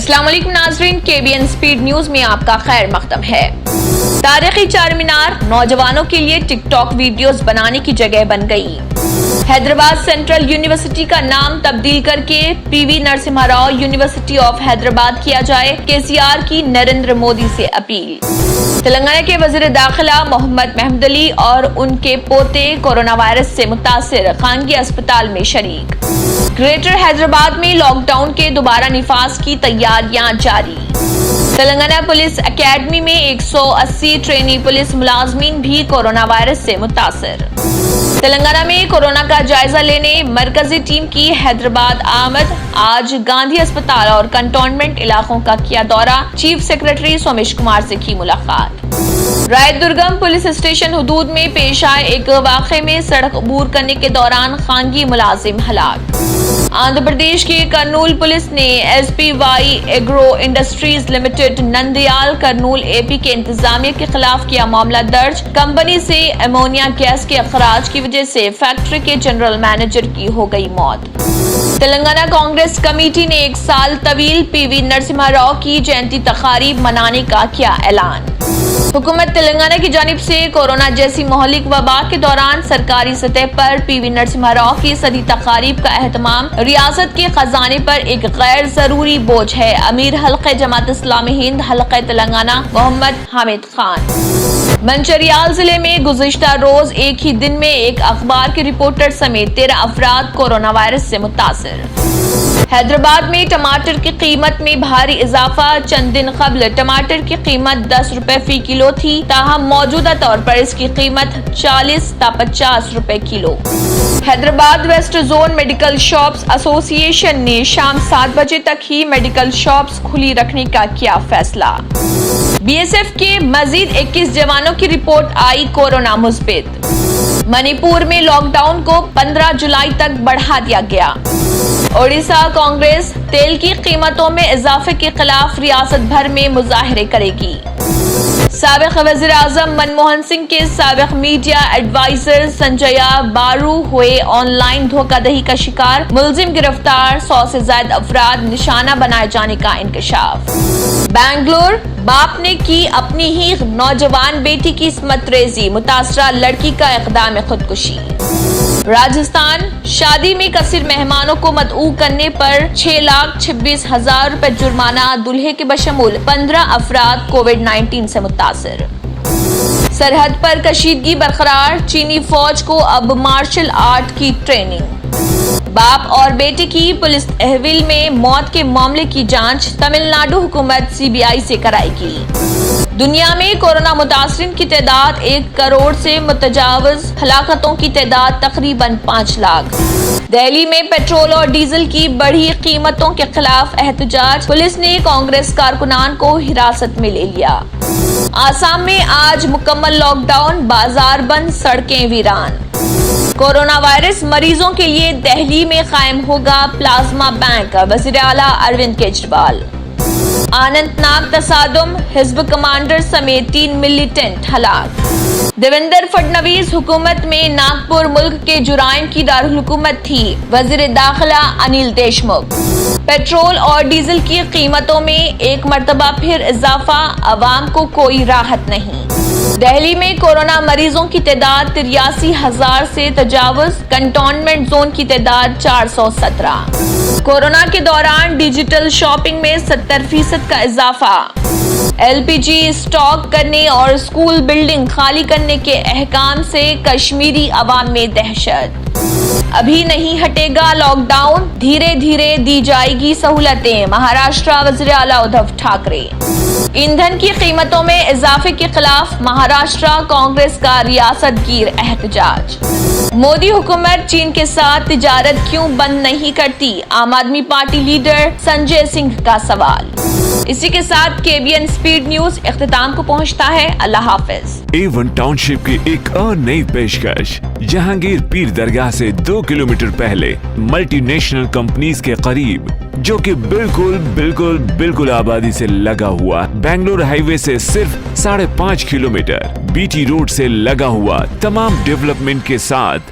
السلام علیکم ناظرین، KBN اسپیڈ نیوز میں آپ کا خیر مقدم ہے۔ تاریخی چار مینار نوجوانوں کے لیے ٹک ٹاک ویڈیوز بنانے کی جگہ بن گئی۔ حیدرآباد سینٹرل یونیورسٹی کا نام تبدیل کر کے PV Narasimha Rao university of Hyderabad کیا جائے، KCR کی نریندر مودی سے اپیل۔ تلنگانہ کے وزیر داخلہ محمد محمود علی اور ان کے پوتے کورونا وائرس سے متاثر خانگی اسپتال میں شریک۔ گریٹر حیدرآباد میں لاک ڈاؤن کے دوبارہ نفاذ کی تیاریاں جاری۔ تلنگانہ پولیس اکیڈمی میں 180 ٹرینی پولیس ملازمین بھی کورونا وائرس سے متاثر۔ تلنگانہ میں کورونا کا جائزہ لینے مرکزی ٹیم کی حیدرآباد آمد۔ آج گاندھی اسپتال اور کنٹونمنٹ علاقوں کا کیا دورہ، چیف سیکرٹری سومیش کمار سے کی ملاقات۔ رائے درگم پولیس اسٹیشن حدود میں پیش آئے ایک واقعے میں سڑک عبور کرنے کے دوران خانگی ملازم ہلاک۔ آندھرا پردیش کے کرنول پولیس نے SBY agro industries limited Nandyal Kurnool AP کے انتظامیہ کے خلاف کیا معاملہ درج۔ کمپنی سے امونیا گیس کے اخراج کی وجہ سے فیکٹری کے جنرل مینیجر کی ہو گئی موت۔ تلنگانہ کانگریس کمیٹی نے 1 سال طویل PV نرسمہا راؤ کی جینتی تقاریب منانے کا کیا اعلان۔ حکومت تلنگانہ کی جانب سے کورونا جیسی مہلک وبا کے دوران سرکاری سطح پر PV نرسمہا راؤ کی صدی تقاریب کا اہتمام ریاست کے خزانے پر ایک غیر ضروری بوجھ ہے۔ امیر حلقہ جماعت اسلامی ہند حلقہ تلنگانہ محمد حامد خان۔ منچریال ضلع میں گزشتہ روز ایک ہی دن میں ایک اخبار کے رپورٹر سمیت 13 افراد کورونا وائرس سے متاثر۔ حیدرآباد میں ٹماٹر کی قیمت میں بھاری اضافہ۔ چند دن قبل ٹماٹر کی قیمت 10 روپے فی کلو تھی، تاہم موجودہ طور پر اس کی قیمت 40 تا 50 روپے کلو۔ Hyderabad west zone medical shops association نے شام 7 بجے تک ہی میڈیکل شاپس کھلی رکھنے کا کیا فیصلہ۔ BSF کے مزید 21 جوانوں کی رپورٹ آئی کورونا مثبت۔ منی پور میں لاک ڈاؤن کو 15 جولائی تک بڑھا دیا گیا۔ اڈیشہ کانگریس تیل کی قیمتوں میں اضافے کے خلاف ریاست بھر میں مظاہرے کرے گی۔ سابق وزیر اعظم منموہن سنگھ کے سابق میڈیا ایڈوائزر سنجیا بارو ہوئے آن لائن دھوکہ دہی کا شکار، ملزم گرفتار، 100 سے زائد افراد نشانہ بنائے جانے کا انکشاف۔ بنگلور باپ نے کی اپنی ہی نوجوان بیٹی کی عصمت ریزی، متاثرہ لڑکی کا اقدام خودکشی۔ راجستھان شادی میں کثیر مہمانوں کو مدعو کرنے پر 6,26,000 روپے جرمانہ، دلہے کے بشمول 15 افراد کووڈ-19 سے متاثر۔ سرحد پر کشیدگی برقرار، چینی فوج کو اب مارشل آرٹ کی ٹریننگ۔ باپ اور بیٹے کی پولیس تحویل میں موت کے معاملے کی جانچ تمل ناڈو حکومت CBI سے کرائے گی۔ دنیا میں کورونا متاثرین کی تعداد 1 کروڑ سے متجاوز، ہلاکتوں کی تعداد تقریباً 5 لاکھ۔ دہلی میں پیٹرول اور ڈیزل کی بڑھی قیمتوں کے خلاف احتجاج، پولیس نے کانگریس کارکنان کو حراست میں لے لیا۔ آسام میں آج مکمل لاک ڈاؤن، بازار بند، سڑکیں ویران۔ کورونا وائرس مریضوں کے لیے دہلی میں قائم ہوگا پلازما بینک، وزیر اعلیٰ اروند کیجریوال۔ اننت ناگ تصادم، حزب کمانڈر سمیت 3 ملیٹنٹ ہلاک۔ دیویندر فڈنویس حکومت میں ناگپور ملک کے جرائم کی دارالحکومت تھی، وزیر داخلہ انل دیشمکھ۔ پیٹرول اور ڈیزل کی قیمتوں میں ایک مرتبہ پھر اضافہ، عوام کو کوئی راحت نہیں۔ دہلی میں کورونا مریضوں کی تعداد 83,000 سے تجاوز، کنٹونمنٹ زون کی تعداد 417۔ کورونا کے دوران ڈیجیٹل شاپنگ میں 70% کا اضافہ۔ LPG اسٹاک کرنے اور اسکول بلڈنگ خالی کرنے کے احکام سے کشمیری عوام میں دہشت۔ ابھی نہیں ہٹے گا لاک ڈاؤن، دھیرے دھیرے دی جائے گی سہولتیں، مہاراشٹر وزیر اعلیٰ ادھو ٹھاکرے۔ ایندھن کی قیمتوں میں اضافے کے خلاف مہاراشٹر کانگریس کا ریاست گیر احتجاج۔ مودی حکومت چین کے ساتھ تجارت کیوں بند نہیں کرتی؟ عام آدمی پارٹی لیڈر سنجے سنگھ کا سوال۔ اسی کے ساتھ KBN اسپیڈ نیوز اختتام کو پہنچتا ہے۔ اللہ حافظ۔ A1 ٹاؤن شپ کی ایک اور نئی پیشکش، جہانگیر پیر درگاہ سے 2 کلومیٹر پہلے، ملٹی نیشنل کمپنیز کے قریب، جو کہ بالکل آبادی سے لگا ہوا، بنگلور ہائی وے سے صرف 5.5 کلومیٹر، BT روڈ سے لگا ہوا، تمام ڈیولپمنٹ کے ساتھ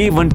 A1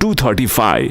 235